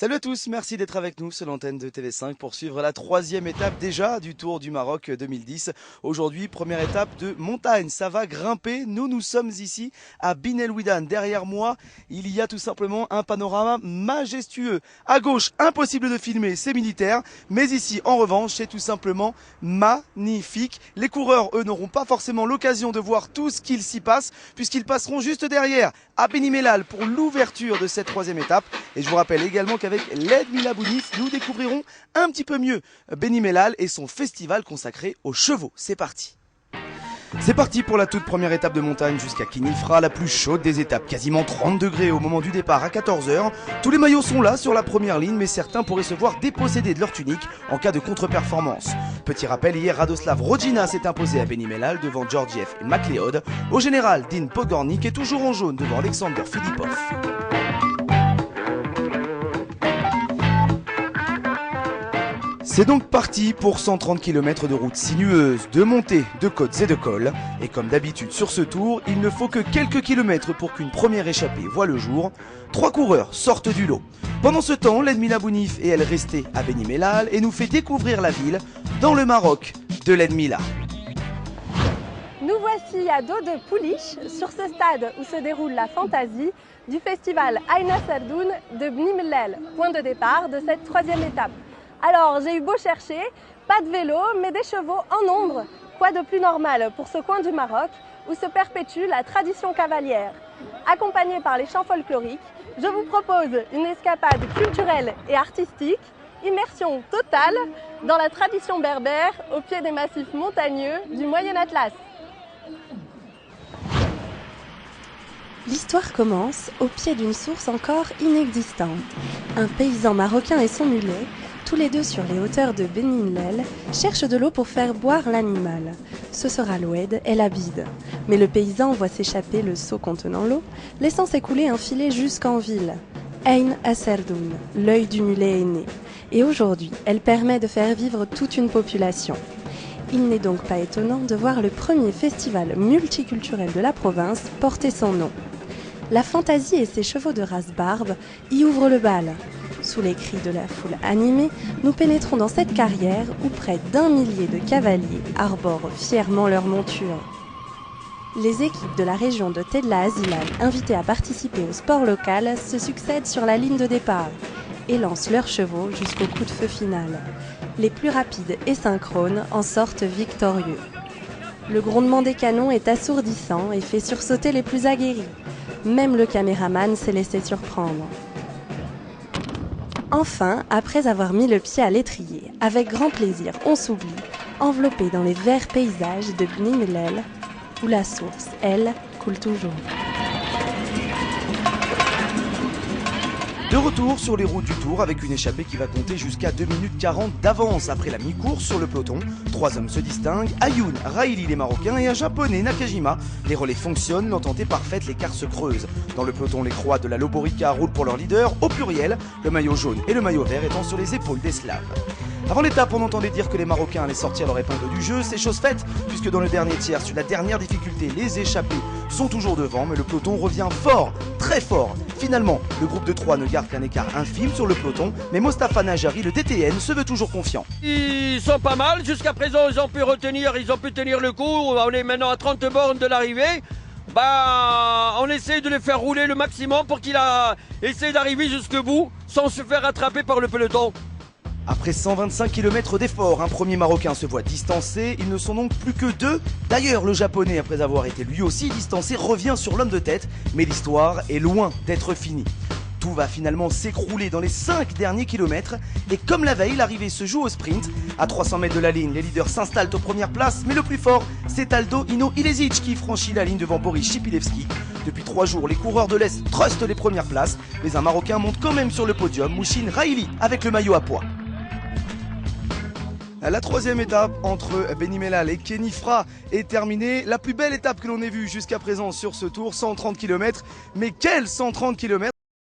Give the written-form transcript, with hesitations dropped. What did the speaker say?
Salut à tous, merci d'être avec nous sur l'antenne de TV5 pour suivre la troisième étape déjà du Tour du Maroc 2010. Aujourd'hui, première étape de montagne, ça va grimper. Nous sommes ici à Bin El Ouidan. Derrière moi, il y a tout simplement un panorama majestueux. À gauche, impossible de filmer, c'est militaire. Mais ici, en revanche, c'est tout simplement magnifique. Les coureurs, eux, n'auront pas forcément l'occasion de voir tout ce qu'il s'y passe puisqu'ils passeront juste derrière à Beni Mellal pour l'ouverture de cette troisième étape. Et je vous rappelle également qu'avec l'aide Mila Bounif, nous découvrirons un petit peu mieux Beni Mellal et son festival consacré aux chevaux. C'est parti. C'est parti pour la toute première étape de montagne jusqu'à Khénifra, la plus chaude des étapes, quasiment 30 degrés au moment du départ à 14h. Tous les maillots sont là sur la première ligne, mais certains pourraient se voir dépossédés de leur tunique en cas de contre-performance. Petit rappel, hier Radoslav Rodina s'est imposé à Beni Mellal devant Georgiev et McLeod. Au général, Dean Pogornik est toujours en jaune devant Alexander Filipov. C'est donc parti pour 130 km de route sinueuse, de montées, de côtes et de cols. Et comme d'habitude sur ce tour, il ne faut que quelques kilomètres pour qu'une première échappée voie le jour. 3 coureurs sortent du lot. Pendant ce temps, l'aide Mila Bounif est elle restée à Beni Mellal et nous fait découvrir la ville dans le Maroc de l'aide Mila. Nous voici à dos de Pouliche, sur ce stade où se déroule la fantaisie du festival Aïna Serdoun de Beni Mellal, point de départ de cette troisième étape. Alors, j'ai eu beau chercher, pas de vélo, mais des chevaux en nombre. Quoi de plus normal pour ce coin du Maroc où se perpétue la tradition cavalière. Accompagnée par les chants folkloriques, je vous propose une escapade culturelle et artistique, immersion totale dans la tradition berbère au pied des massifs montagneux du Moyen Atlas. L'histoire commence au pied d'une source encore inexistante. Un paysan marocain et son mulet, tous les deux sur les hauteurs de Beni Mellal, cherchent de l'eau pour faire boire l'animal. Ce sera l'Oued El Abid. Mais le paysan voit s'échapper le seau contenant l'eau, laissant s'écouler un filet jusqu'en ville. Aïn Serdoun, l'œil du mulet est né. Et aujourd'hui, elle permet de faire vivre toute une population. Il n'est donc pas étonnant de voir le premier festival multiculturel de la province porter son nom. La fantaisie et ses chevaux de race barbe y ouvrent le bal. Sous les cris de la foule animée, nous pénétrons dans cette carrière où près d'1 millier de cavaliers arborent fièrement leur monture. Les équipes de la région de Tedla Azilal, invitées à participer au sport local, se succèdent sur la ligne de départ et lancent leurs chevaux jusqu'au coup de feu final. Les plus rapides et synchrones en sortent victorieux. Le grondement des canons est assourdissant et fait sursauter les plus aguerris. Même le caméraman s'est laissé surprendre. Enfin, après avoir mis le pied à l'étrier, avec grand plaisir, on s'oublie, enveloppé dans les verts paysages de Beni Mellal, où la source, elle, coule toujours. De retour sur les routes du Tour avec une échappée qui va compter jusqu'à 2 minutes 40 d'avance après la mi-course sur le peloton. 3 hommes se distinguent, Ayoun, Raili les Marocains et un japonais Nakajima. Les relais fonctionnent, l'entente est parfaite, l'écart se creuse. Dans le peloton, les croix de la Loborica roulent pour leur leader, au pluriel, le maillot jaune et le maillot vert étant sur les épaules des Slaves. Avant l'étape, on entendait dire que les Marocains allaient sortir leur épingle du jeu, c'est chose faite, puisque dans le dernier tiers, sur la dernière difficulté, les échappés sont toujours devant, mais le peloton revient fort, très fort. Finalement, le groupe de 3 ne garde qu'un écart infime sur le peloton, mais Mostafa Najari, le DTN, se veut toujours confiant. Ils sont pas mal, jusqu'à présent ils ont pu tenir le coup, on est maintenant à 30 bornes de l'arrivée. On essaie de les faire rouler le maximum pour qu'il essaie d'arriver jusqu'au bout sans se faire attraper par le peloton. Après 125 km d'efforts, un premier Marocain se voit distancé, ils ne sont donc plus que 2. D'ailleurs, le Japonais, après avoir été lui aussi distancé, revient sur l'homme de tête, mais l'histoire est loin d'être finie. Tout va finalement s'écrouler dans les 5 derniers kilomètres, et comme la veille, l'arrivée se joue au sprint. À 300 mètres de la ligne, les leaders s'installent aux premières places, mais le plus fort, c'est Aldo Ino Ilezic qui franchit la ligne devant Boris Chipilevski. Depuis 3 jours, les coureurs de l'Est trustent les premières places, mais un Marocain monte quand même sur le podium, Mouchine Raili, avec le maillot à pois. La troisième étape entre Beni Mellal et Khénifra est terminée. La plus belle étape que l'on ait vue jusqu'à présent sur ce tour, 130 km. Mais quel 130 km!